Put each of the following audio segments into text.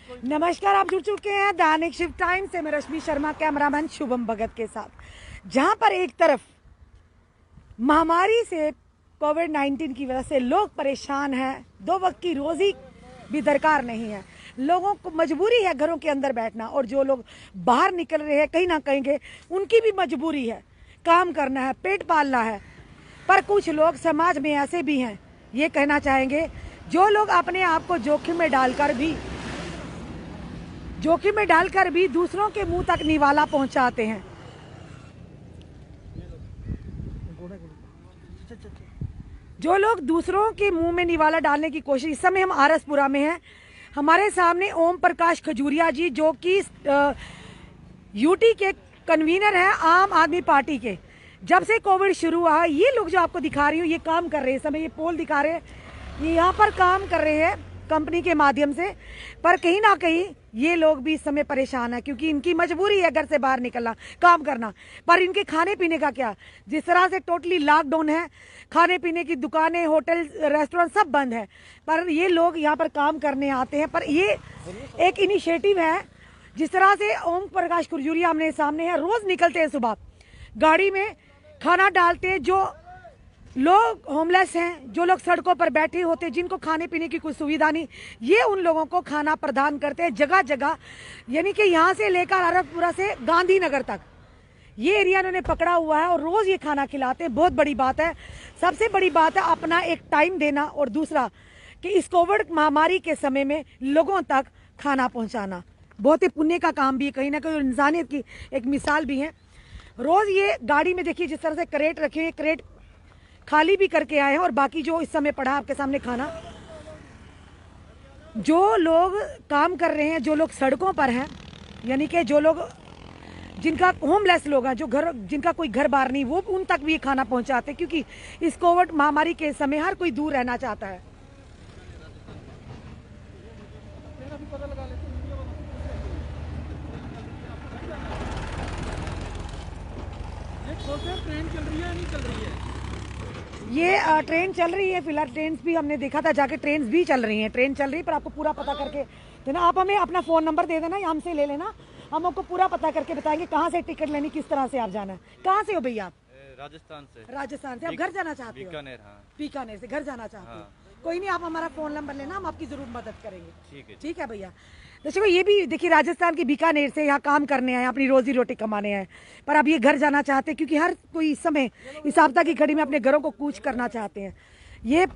नमस्कार, आप जुड़ चुके हैं दैनिक शिव टाइम से। मैं रश्मि शर्मा, कैमरामैन शुभम भगत के साथ। जहां पर एक तरफ महामारी से कोविड-19 की वजह से लोग परेशान हैं, दो वक्त की रोजी भी दरकार नहीं है, लोगों को मजबूरी है घरों के अंदर बैठना, और जो लोग बाहर निकल रहे हैं कहीं ना कहीं के उनकी भी मजबूरी है, काम करना है, पेट पालना है। पर कुछ लोग समाज में ऐसे भी हैं, ये कहना चाहेंगे, जो लोग अपने आप को जोखिम में डालकर भी दूसरों के मुंह तक निवाला पहुंचाते हैं। जो लोग दूसरों के मुंह में निवाला डालने की कोशिश, इस समय हम आरसपुरा में हैं। हमारे सामने ओम प्रकाश खजूरिया जी, जो कि यूटी के कन्वीनर हैं आम आदमी पार्टी के। जब से कोविड शुरू हुआ, ये लोग जो आपको दिखा रही हूँ, ये काम कर रहे हैं। इस समय ये पोल दिखा रहे हैं, ये यहाँ पर काम कर रहे हैं कंपनी के माध्यम से। पर कहीं ना कहीं ये लोग भी इस समय परेशान है, क्योंकि इनकी मजबूरी है घर से बाहर निकलना, काम करना। पर इनके खाने पीने का क्या? जिस तरह से टोटली लॉकडाउन है, खाने पीने की दुकानें, होटल, रेस्टोरेंट सब बंद है, पर ये लोग यहाँ पर काम करने आते हैं। पर ये एक इनिशिएटिव है। जिस तरह से ओम प्रकाश खजूरिया हमने सामने है, रोज निकलते हैं सुबह, गाड़ी में खाना डालते हैं। जो लोग होमलेस हैं, जो लोग सड़कों पर बैठे होते हैं, जिनको खाने पीने की कोई सुविधा नहीं, ये उन लोगों को खाना प्रदान करते हैं जगह जगह। यानी कि यहाँ से लेकर आरसपुरा से गांधीनगर तक ये एरिया इन्होंने पकड़ा हुआ है, और रोज ये खाना खिलाते हैं। बहुत बड़ी बात है। सबसे बड़ी बात है अपना एक टाइम देना, और दूसरा कि इस कोविड महामारी के समय में लोगों तक खाना पहुंचाना बहुत ही पुण्य का काम भी है, कहीं ना कहीं इंसानियत की एक मिसाल भी है। रोज ये गाड़ी में देखिए जिस तरह से क्रेट रखे हुए, क्रेट खाली भी करके आए हैं, और बाकी जो इस समय पड़ा आपके सामने खाना, जो लोग काम कर रहे हैं, जो लोग सड़कों पर हैं, यानी कि जो लोग जिनका होमलेस लोग हैं, जो जिनका कोई घर बार नहीं, वो उन तक भी ये खाना पहुंचाते हैं, क्योंकि इस कोविड महामारी के समय हर कोई दूर रहना चाहता है। ट्रेन चल रही है नहीं चल रही है? ये ट्रेन चल रही है फिलहाल। ट्रेन भी हमने देखा था जाके, ट्रेन भी चल रही है, ट्रेन चल रही है। पर आपको पूरा पता करके देना, आप हमें अपना फोन नंबर दे देना, हमसे ले लेना, हम आपको पूरा पता करके बताएंगे कहाँ से टिकट लेनी, किस तरह से आप जाना है। कहाँ से हो भैया आप? राजस्थान से। राजस्थान से। आप घर जाना चाहते हो? बीकानेर। हाँ, बीकानेर से घर जाना चाहते हो? हाँ। कोई नहीं, आप हमारा फोन नंबर लेना, हम आपकी जरूर मदद करेंगे। ठीक है, ठीक है भैया। देखो, ये भी देखिए राजस्थान के बीकानेर से यहाँ काम करने आए, अपनी रोजी रोटी कमाने आए, पर अब ये घर जाना चाहते हैं, क्योंकि हर कोई इस समय इस आपदा की घड़ी में अपने घरों को कूच करना चाहते हैं। ये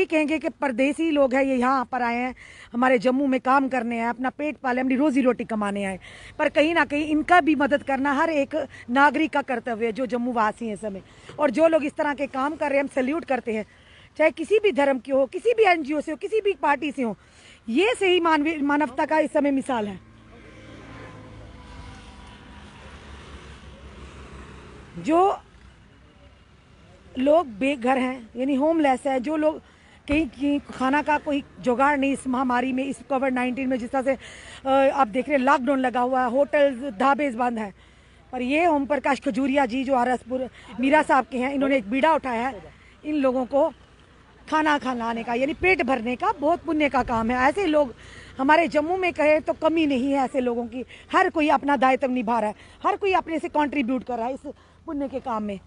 कहेंगे कि परदेसी लोग हैं, ये यहाँ पर आए हैं, हमारे जम्मू में काम करने आए, अपना पेट पाले, अपनी रोजी रोटी कमाने आए। पर कहीं ना कहीं इनका भी मदद करना हर एक नागरिक का कर्तव्य है, जो जम्मू वासी हैं इस समय। और जो लोग इस तरह के काम कर रहे हैं, हम सैल्यूट करते हैं, चाहे किसी भी धर्म की हो, किसी भी NGO से हो, किसी भी पार्टी से हो। ये सही मानवता का इस समय मिसाल है। जो लोग बेघर हैं, यानी होमलेस है, जो लोग कहीं खाना का कोई जुगाड़ नहीं इस महामारी में, इस कोविड-19 में, जिस तरह से आप देख रहे हैं लॉकडाउन लगा हुआ है, होटल ढाबे बंद है। पर ये ओम प्रकाश खजूरिया जी, जो आरसपुर मीरा साहब के हैं, इन्होंने एक बीड़ा उठाया है इन लोगों को खाना खिलाने का, यानी पेट भरने का। बहुत पुण्य का काम है। ऐसे लोग हमारे जम्मू में कहे तो कमी नहीं है ऐसे लोगों की। हर कोई अपना दायित्व निभा रहा है, हर कोई अपने से कंट्रीब्यूट कर रहा है इस पुण्य के काम में।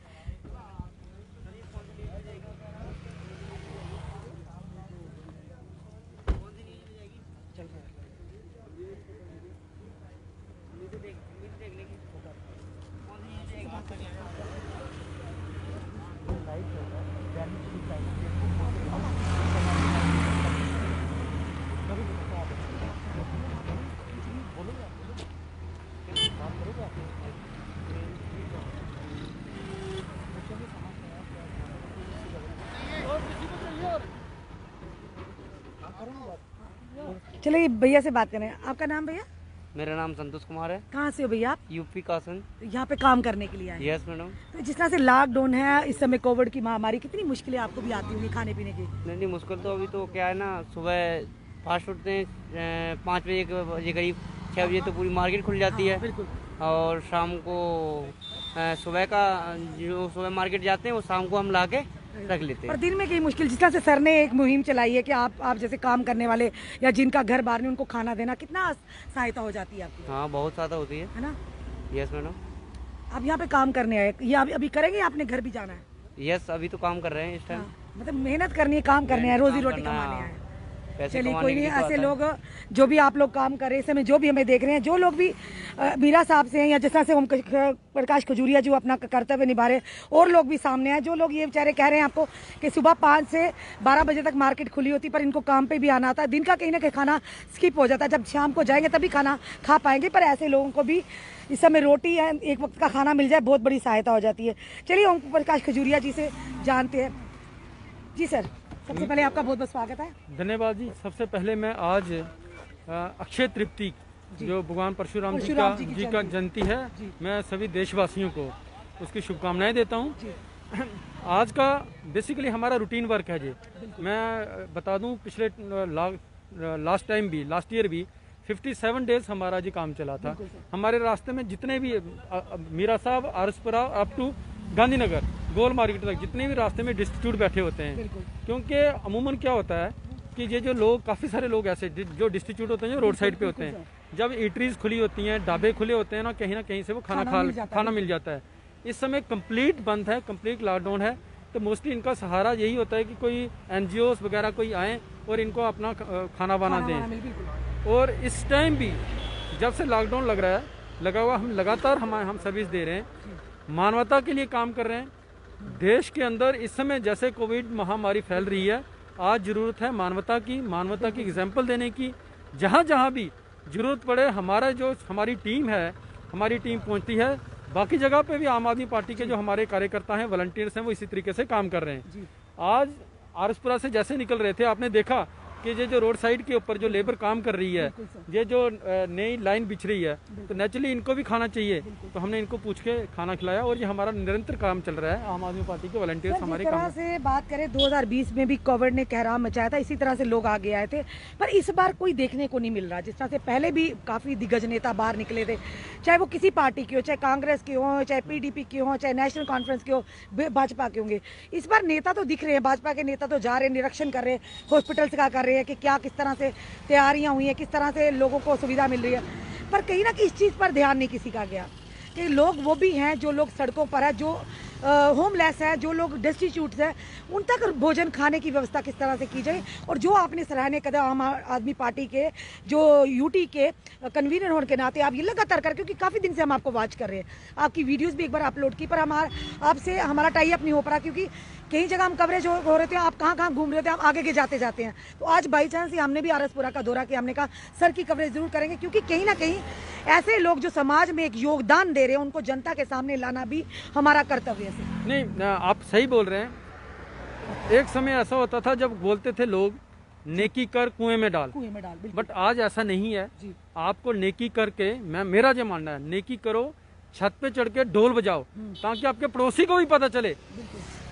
चलिए भैया से बात करें। आपका नाम भैया? मेरा नाम संतोष कुमार है। कहाँ से हो भैया आप? यूपी कासन। यहाँ पे काम करने के लिए आए? Yes madam. तो जिस तरह से लॉकडाउन है इस समय, कोविड की महामारी, कितनी मुश्किलें आपको भी आती होंगी खाने पीने की? नहीं, मुश्किल तो अभी तो क्या है ना, सुबह फास्ट उठते हैं 5 बजे करीब, 6 बजे तो पूरी मार्केट खुल जाती है। बिल्कुल। और शाम को सुबह का जो सुबह मार्केट जाते हैं, वो शाम को हम ला के रख लेते और हैं। दिन में कई मुश्किल, जिस तरह से सर ने एक मुहिम चलाई है कि आप जैसे काम करने वाले या जिनका घर बाहर नहीं, उनको खाना देना, कितना सहायता हो जाती है आपकी? हाँ, बहुत ज़्यादा होती है ना? Yes madam. आप यहाँ पे काम करने आए, ये अभी करेंगे या आपने घर भी जाना है? यस, अभी तो काम कर रहे हैं इस टाइम। मतलब मेहनत करनी है, काम करने हैं, रोजी रोटी कमाने हैं। चलिए कोई नहीं, ऐसे लोग जो भी आप लोग काम कर रहे हैं इस समय, जो भी हमें देख रहे हैं, जो लोग भी मीरा साहब से हैं या जिस तरह से ओम प्रकाश खजूरिया जो अपना कर्तव्य निभा रहे, और लोग भी सामने आए, जो लोग ये बेचारे कह रहे हैं आपको कि सुबह 5 से 12 बजे तक मार्केट खुली होती, पर इनको काम पे भी आना आता है, दिन का कहीं ना कहीं खाना स्किप हो जाता है, जब शाम को जाएंगे तभी खाना खा पाएंगे, पर ऐसे लोगों को भी इस समय रोटी है, एक वक्त का खाना मिल जाए, बहुत बड़ी सहायता हो जाती है। चलिए ओम प्रकाश खजूरिया जी से जानते हैं। जी सर, सबसे पहले आपका बहुत बहुत स्वागत है। धन्यवाद जी। सबसे पहले मैं आज अक्षय तृप्ति जो भगवान परशुराम जी का जयंती है, मैं सभी देशवासियों को उसकी शुभकामनाएं देता हूं। आज का बेसिकली हमारा रूटीन वर्क है जी। मैं बता दूं, पिछले लास्ट ईयर भी 57 डेज हमारा जी काम चला था। हमारे रास्ते में जितने भी Mira Sahib, R S Pura up to Gandhinagar Gol Market तक जितने भी रास्ते में डिस्ट्रीब्यूट बैठे होते हैं, क्योंकि अमूमन क्या होता है कि ये जो लोग, काफ़ी सारे लोग ऐसे जो डिस्ट्रीब्यूट होते हैं, जो रोड साइड पे होते हैं, जब ईटरीज खुली होती हैं, ढाबे खुले होते हैं ना कहीं से वो खाना मिल जाता है। इस समय कंप्लीट बंद है, कंप्लीट लॉकडाउन है, तो मोस्टली इनका सहारा यही होता है कि कोई NGOs वगैरह कोई आए और इनको अपना खाना बना दें। और इस टाइम भी जब से लॉकडाउन लगा हुआ, हम लगातार हम सर्विस दे रहे हैं, मानवता के लिए काम कर रहे हैं। देश के अंदर इस समय जैसे कोविड महामारी फैल रही है, आज जरूरत है मानवता की एग्जाम्पल देने की। जहाँ जहाँ भी जरूरत पड़े, हमारी टीम पहुँचती है। बाकी जगह पे भी आम आदमी पार्टी के जो हमारे कार्यकर्ता हैं, वॉलंटियर्स हैं, वो इसी तरीके से काम कर रहे हैं। आज आरसपुरा से जैसे निकल रहे थे, आपने देखा कि ये जो रोड साइड के ऊपर जो लेबर काम कर रही है, ये जो नई लाइन बिछ रही है, तो नेचुरली इनको भी खाना चाहिए, तो हमने इनको पूछ के खाना खिलाया। और ये हमारा निरंतर काम चल रहा है। आम आदमी पार्टी के वॉलंटियर्स हमारे काम से बात करें, 2020 में भी कोविड ने कहराम मचाया था, इसी तरह से लोग आगे आए थे, पर इस बार कोई देखने को नहीं मिल रहा। जिस तरह से पहले भी काफी दिग्गज नेता बाहर निकले थे, चाहे वो किसी पार्टी के हो, चाहे कांग्रेस के हो, चाहे PDP के हो, चाहे नेशनल कॉन्फ्रेंस के हो, भाजपा के होंगे। इस बार नेता तो दिख रहे हैं, भाजपा के नेता तो जा रहे हैं, निरीक्षण कर रहे हैं, हॉस्पिटल्स का कर रहे हैं कि क्या किस तरह से तैयारियां हुई हैं, किस तरह से लोगों को सुविधा मिल रही है। पर कहीं ना कहीं इस चीज़ पर ध्यान नहीं किसी का गया कि लोग वो भी हैं जो लोग सड़कों पर है, जो होमलेस है, जो लोग डेस्टिट्यूट्स है, उन तक भोजन खाने की व्यवस्था किस तरह से की जाए। और जो आपने सराहनीय कदम आम आदमी पार्टी के जो UT के कन्वीनर होने के नाते आप ये लगातार कर, क्योंकि काफ़ी दिन से हम आपको वॉच कर रहे हैं, आपकी वीडियोस भी एक बार अपलोड की, पर आपसे हमारा टाई अप नहीं हो पा, क्योंकि कई जगह हम कवरेज हो रहे थे, आप कहाँ घूम रहे थे, हम आगे के जाते हैं। तो आज बाई चांस ही हमने भी आरसपुरा का दौरा किया, हमने कहा सर की कवरेज जरूर करेंगे, क्योंकि कहीं ना कहीं ऐसे लोग जो समाज में एक योगदान दे रहे हैं, उनको जनता के सामने लाना भी हमारा कर्तव्य है। नहीं, आप सही बोल रहे हैं। एक समय ऐसा होता था जब बोलते थे लोग, नेकी कर कुएं में डाल, बट आज ऐसा नहीं है। आपको नेकी करके, मेरा जो मानना है, नेकी करो, छत पे चढ़ के ढोल बजाओ, ताकि आपके पड़ोसी को भी पता चले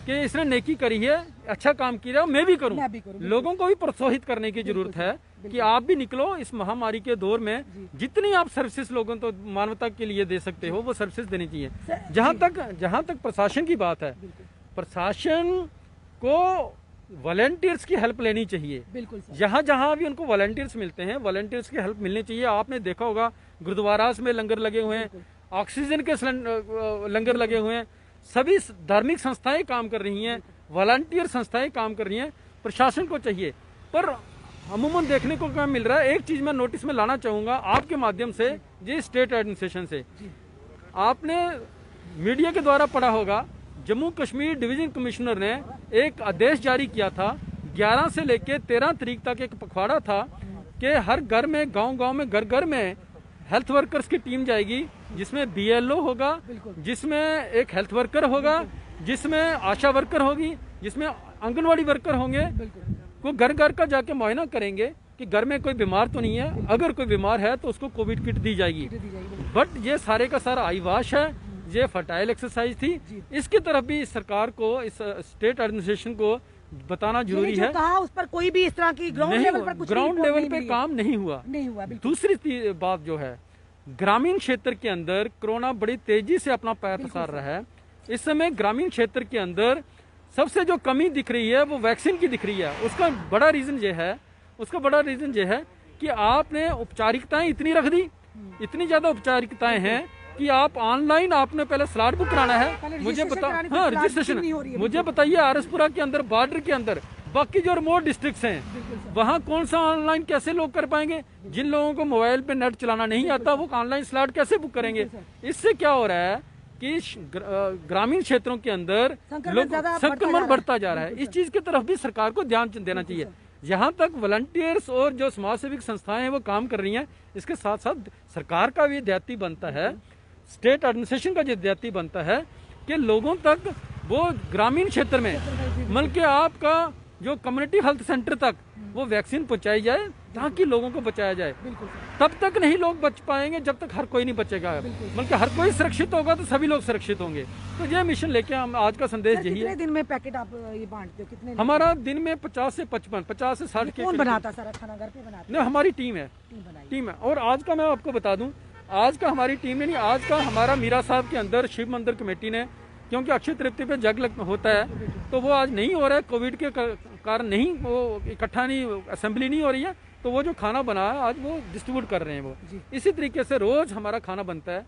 कि इसने नेकी करी है, अच्छा काम किया, मैं भी करूं। लोगों को भी प्रोत्साहित करने की जरूरत है कि आप भी निकलो इस महामारी के दौर में, जितनी आप सर्विसेज लोगों तो मानवता के लिए दे सकते हो, वो सर्विसेज देनी चाहिए। जहां तक प्रशासन की बात है, प्रशासन को वॉलंटियर्स की हेल्प लेनी चाहिए। जहां भी उनको वॉलंटियर्स मिलते हैं, वॉलंटियर्स की हेल्प मिलनी चाहिए। आपने देखा होगा गुरुद्वारास में लंगर लगे हुए हैं, ऑक्सीजन के लंगर लगे हुए हैं, सभी धार्मिक संस्थाएं काम कर रही हैं, वॉलंटियर संस्थाएं काम कर रही हैं। प्रशासन को चाहिए, पर अमूमन देखने को क्या मिल रहा है, एक चीज मैं नोटिस में लाना चाहूंगा आपके माध्यम से, ये स्टेट एडमिनिस्ट्रेशन से, आपने मीडिया के द्वारा पढ़ा होगा, जम्मू कश्मीर डिवीजन कमिश्नर ने एक आदेश जारी किया था, 11 से लेकर 13 तारीख तक एक पखवाड़ा था कि हर घर में, गांव में, घर में हेल्थ वर्कर्स की टीम जाएगी, जिसमें BLO होगा, जिसमें एक हेल्थ वर्कर होगा, जिसमें आशा वर्कर होगी, जिसमें आंगनवाड़ी वर्कर होंगे। वो घर का जाके मुआयना करेंगे कि घर में कोई बीमार तो नहीं है, अगर कोई बीमार है तो उसको कोविड किट दी जाएगी। बट ये सारे का सारा आईवाश है, ये फर्टाइल एक्सरसाइज थी। इसकी तरफ भी सरकार को, इस स्टेट एडमिनिस्ट्रेशन को बताना जरूरी है। कहा उस पर कोई भी इस तरह की ग्राउंड लेवल पे काम नहीं हुआ। दूसरी बात जो है, ग्रामीण क्षेत्र के अंदर कोरोना बड़ी तेजी से अपना पैर पसार रहा है। इस समय ग्रामीण क्षेत्र के अंदर सबसे जो कमी दिख रही है वो वैक्सीन की दिख रही है। उसका बड़ा रीजन ये है कि आपने औपचारिकताएं इतनी रख दी, इतनी ज्यादा औपचारिकताएं हैं कि आप ऑनलाइन आपने पहले स्लॉट बुक कराना है। मुझे बता, हाँ रजिस्ट्रेशन, मुझे बताइए आरएसपुरा के अंदर, बॉर्डर के अंदर, बाकी जो रिमोट डिस्ट्रिक्ट्स हैं वहाँ कौन सा ऑनलाइन कैसे लोग कर पाएंगे? जिन लोगों को मोबाइल पे नेट चलाना नहीं आता वो ऑनलाइन स्लॉट कैसे बुक करेंगे? इससे क्या हो रहा है कि ग्रामीण क्षेत्रों के अंदर संक्रमण बढ़ता जा रहा है। इस चीज की तरफ भी सरकार को ध्यान देना चाहिए। जहाँ तक वॉलंटियर्स और जो समाज सेविक संस्थाएं हैं वो काम कर रही हैं, इसके साथ साथ सरकार का भी दायित्व बनता है, स्टेट एडमिनिस्ट्रेशन का जो दायित्व बनता है कि लोगों तक वो ग्रामीण क्षेत्र में मतलब कि आपका जो कम्युनिटी हेल्थ सेंटर तक वो वैक्सीन पहुंचाई जाए ताकि लोगों को बचाया जाए। तब तक नहीं लोग बच पाएंगे जब तक हर कोई नहीं बचेगा। बल्कि हर कोई सुरक्षित होगा तो सभी लोग सुरक्षित होंगे। तो ये मिशन लेके हम आज का संदेश यही है। कितने दिन में पैकेट आप ये बांटते हो? कितने हमारा दिन में 50 से 55, 50 से 60 कौन बनाता सारा खाना? घर पे बनाते? नहीं, हमारी टीम है। और आज का मैं आपको बता दूं, आज का हमारी टीम ने नहीं, आज का हमारा मीरा साहब के अंदर शिव मंदिर कमेटी ने, क्योंकि अक्षय तृतीया पे जग होता है तो वो आज नहीं हो रहा है, कोविड के कारण नहीं, वो इकट्ठा नहीं, असेंबली नहीं हो रही है, तो वो जो खाना बना है आज वो डिस्ट्रीब्यूट कर रहे हैं वो। इसी तरीके से रोज हमारा खाना बनता है,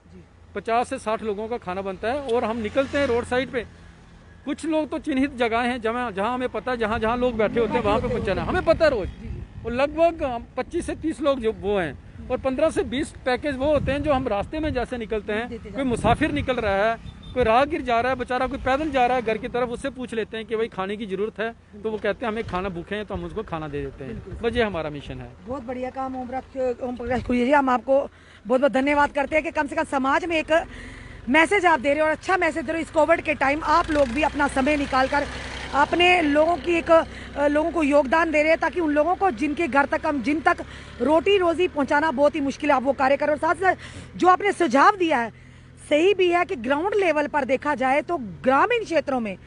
50 से 60 लोगों का खाना बनता है। और हम निकलते हैं रोड साइड पे, कुछ लोग तो चिन्हित जगह हैं जहाँ हमें पता है, जहाँ जहाँ लोग बैठे होते हैं वहाँ पे पहुँचाना हमें पता है रोज। और लगभग 25 से 30 लोग जो वो हैं, और 15 से 20 पैकेज वो होते हैं जो हम रास्ते में जैसे निकलते हैं, कोई मुसाफिर निकल रहा है, कोई राहगीर जा रहा है बेचारा, कोई पैदल जा रहा है घर की तरफ, उससे पूछ लेते हैं कि भाई खाने की जरूरत है, तो वो कहते हैं हमें खाना भूखे हैं तो हम उसको खाना दे देते हैं। बस ये हमारा मिशन है। बहुत बढ़िया काम ओम प्रकाश खुरिया जी, हम आपको बहुत बहुत धन्यवाद करते हैं कि कम से कम समाज में एक मैसेज आप दे रहे हो और अच्छा मैसेज दे रहे हो। इस कोविड के टाइम आप लोग भी अपना समय निकाल कर अपने लोगों को योगदान दे रहे हैं ताकि उन लोगों को जिनके घर तक जिन तक रोटी रोजी पहुंचाना बहुत ही मुश्किल है, आप वो कार्य करो। और साथ साथ जो आपने सुझाव दिया है सही भी है कि ग्राउंड लेवल पर देखा जाए तो ग्रामीण क्षेत्रों में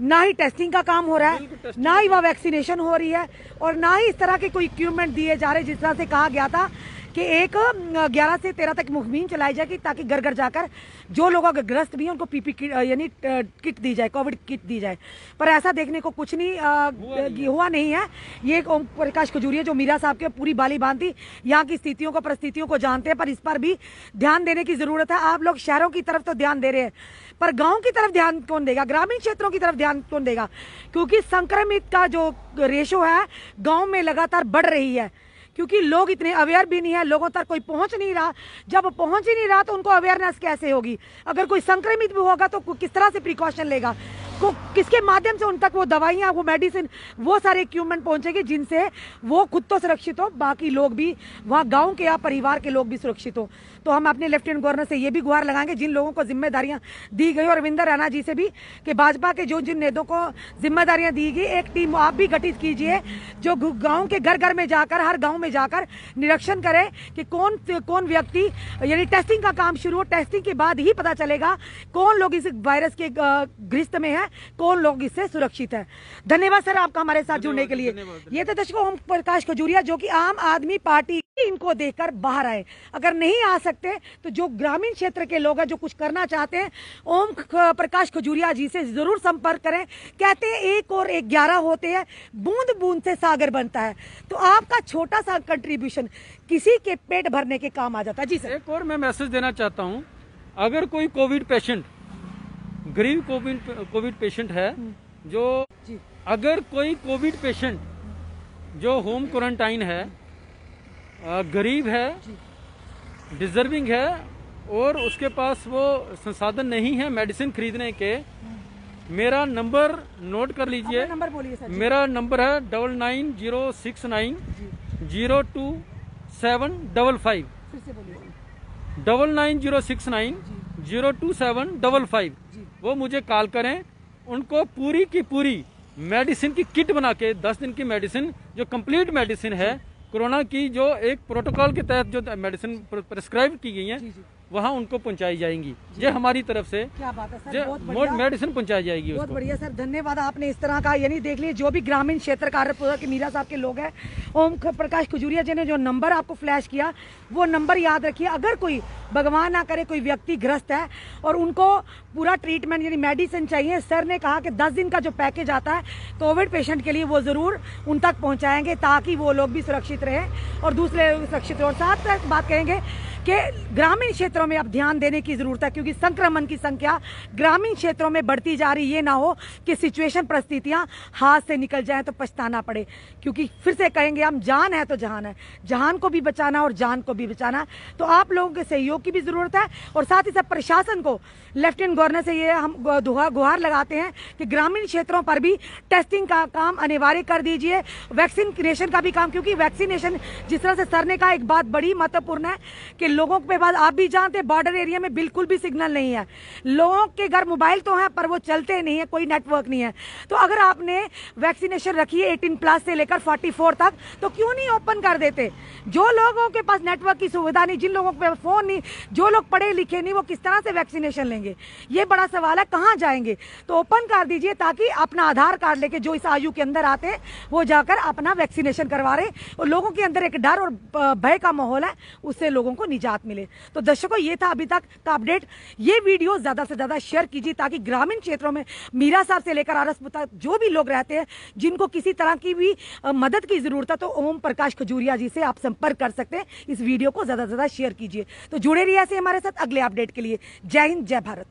ना ही टेस्टिंग का काम हो रहा है, ना ही वह वैक्सीनेशन हो रही है, और ना ही इस तरह के कोई इक्विपमेंट दिए जा रहे जिस तरह से कहा गया था कि 11 से 13 तक मुहिम चलाई जाएगी ताकि घर घर जाकर जो लोग ग्रस्त भी हैं उनको पीपी किट यानी किट दी जाए, कोविड किट दी जाए। पर ऐसा देखने को कुछ नहीं हुआ नहीं है। ये ओम प्रकाश खजूरिया जो मीरा साहब के पूरी बाली बांधी यहाँ की स्थितियों को परिस्थितियों को जानते हैं, पर इस पर भी ध्यान देने की जरूरत है। आप लोग शहरों की तरफ तो ध्यान दे रहे हैं पर गाँव की तरफ ध्यान कौन देगा, ग्रामीण क्षेत्रों की तरफ ध्यान कौन देगा? क्योंकि संक्रमित का जो रेशो है गाँव में लगातार बढ़ रही है, क्योंकि लोग इतने अवेयर भी नहीं है, लोगों तक कोई पहुंच नहीं रहा। जब पहुंच ही नहीं रहा तो उनको अवेयरनेस कैसे होगी? अगर कोई संक्रमित भी होगा तो किस तरह से प्रिकॉशन लेगा, को किसके माध्यम से उन तक वो दवाइयाँ, वो मेडिसिन, वो सारे इक्विपमेंट पहुंचेगी जिनसे वो खुद तो सुरक्षित हो, बाकी लोग भी, वहाँ गाँव के या परिवार के लोग भी सुरक्षित हो। तो हम अपने लेफ्टिनेंट गवर्नर से ये भी गुहार लगाएंगे जिन लोगों को जिम्मेदारियां दी गई, और रविंदर रैना जी से भी कि भाजपा के जो जिन नेताओं को जिम्मेदारियां दी गई, एक टीम आप भी गठित कीजिए जो गांव के घर घर में जाकर, हर गांव में जाकर निरीक्षण करे कि कौन व्यक्ति, यानी टेस्टिंग का काम शुरू हो। टेस्टिंग के बाद ही पता चलेगा कौन लोग इस वायरस के ग्रस्त में है, कौन लोग इससे सुरक्षित है। धन्यवाद सर आपका हमारे साथ जुड़ने के लिए। ये तो दर्शकों ओम प्रकाश खजूरिया जो कि आम आदमी पार्टी इनको देखकर बाहर आए। अगर नहीं आ सकते तो जो ग्रामीण क्षेत्र के लोग हैं जो कुछ करना चाहते हैं, ओम प्रकाश खजूरिया जी से जरूर संपर्क करें। कहते हैं 1 और 1 11 होते हैं, बूंद बूंद से सागर बनता है। तो आपका छोटा सा कंट्रीब्यूशन किसी के पेट भरने के काम आ जाता है। जी सर, एक और मैं मैसेज देना चाहता हूँ, अगर कोई कोविड पेशेंट, गरीब कोविड पेशेंट है, जो अगर कोई कोविड पेशेंट जो होम क्वारंटाइन है, गरीब है, डिजर्विंग है और उसके पास वो संसाधन नहीं है मेडिसिन खरीदने के, मेरा नंबर नोट कर लीजिए। नंबर बोलिए सर। मेरा नंबर है 9906902755। फिर से बोलिए। 9906902755। वो मुझे कॉल करें, उनको पूरी की पूरी मेडिसिन की किट बना के 10 दिन की मेडिसिन, जो कंप्लीट मेडिसिन है कोरोना की, जो एक प्रोटोकॉल के तहत जो मेडिसिन प्रिस्क्राइब की गई है, वहाँ उनको पहुंचाई जाएंगी। ये हमारी तरफ से क्या बात है सर, ये बहुत बढ़िया, मेडिसिन पहुंचाई जाएगी बहुत उसको। बढ़िया सर, धन्यवाद आपने इस तरह का, यानी देख लीजिए जो भी ग्रामीण क्षेत्र कार्यपुरा के मीरा साहब के लोग हैं, ओम प्रकाश खजूरिया जी ने जो नंबर आपको फ्लैश किया वो नंबर याद रखिए। अगर कोई भगवान ना करे कोई व्यक्ति ग्रस्त है और उनको पूरा ट्रीटमेंट यानी मेडिसिन चाहिए, सर ने कहा कि 10 दिन का जो पैकेज आता है कोविड पेशेंट के लिए वो ज़रूर उन तक पहुंचाएंगे ताकि वो लोग भी सुरक्षित रहें और दूसरे लोग सुरक्षित रहें। और साथ बात कहेंगे कि ग्रामीण क्षेत्रों में अब ध्यान देने की ज़रूरत है क्योंकि संक्रमण की संख्या ग्रामीण क्षेत्रों में बढ़ती जा रही। ये ना हो कि सिचुएशन परिस्थितियां हाथ से निकल जाएं तो पछताना पड़े, क्योंकि फिर से कहेंगे हम जहान है तो जहान है, जहान को भी बचाना और जान को भी बचाना। तो आप लोगों के सहयोग की भी ज़रूरत है और साथ ही साथ प्रशासन को लेफ्टिनेंट गवर्नर से ये हम गुहार लगाते हैं कि ग्रामीण क्षेत्रों पर भी टेस्टिंग का काम अनिवार्य कर दीजिए, वैक्सीनेशन का भी काम, क्योंकि वैक्सीनेशन जिस तरह से सर ने कहा एक बात बड़ी महत्वपूर्ण है कि लोगों के पास, आप भी जानते हैं बॉर्डर एरिया में बिल्कुल भी सिग्नल नहीं है, लोगों के घर मोबाइल तो है पर वो चलते नहीं है, कोई नेटवर्क नहीं है। तो अगर आपने वैक्सीनेशन रखी है 18+ से लेकर 44 तक तो क्यों नहीं ओपन कर देते? जो लोगों के पास नेटवर्क की सुविधा नहीं, जिन लोगों के पास फोन नहीं, जो लोग पढ़े लिखे नहीं, वो किस तरह से वैक्सीनेशन लेंगे? ये बड़ा सवाल है, कहाँ जाएंगे? तो ओपन कर दीजिए ताकि अपना आधार कार्ड लेके जो इस आयु के अंदर आते हैं वो जाकर अपना वैक्सीनेशन करवा रहे और लोगों के अंदर एक डर और भय का माहौल है, उससे लोगों को निजात मिले। तो दर्शकों ये था अभी तक का अपडेट। ये वीडियो ज्यादा से ज्यादा शेयर कीजिए ताकि ग्रामीण क्षेत्रों में मीरा साहब से लेकर आरएस तक जो भी लोग रहते हैं जिनको किसी तरह की भी मदद की जरूरत है तो ओम प्रकाश खजूरिया जी से आप संपर्क कर सकते हैं। इस वीडियो को ज्यादा से ज्यादा शेयर कीजिए। तो जुड़े रहिए ऐसे हमारे साथ अगले अपडेट के लिए। जय हिंद, जय भारत।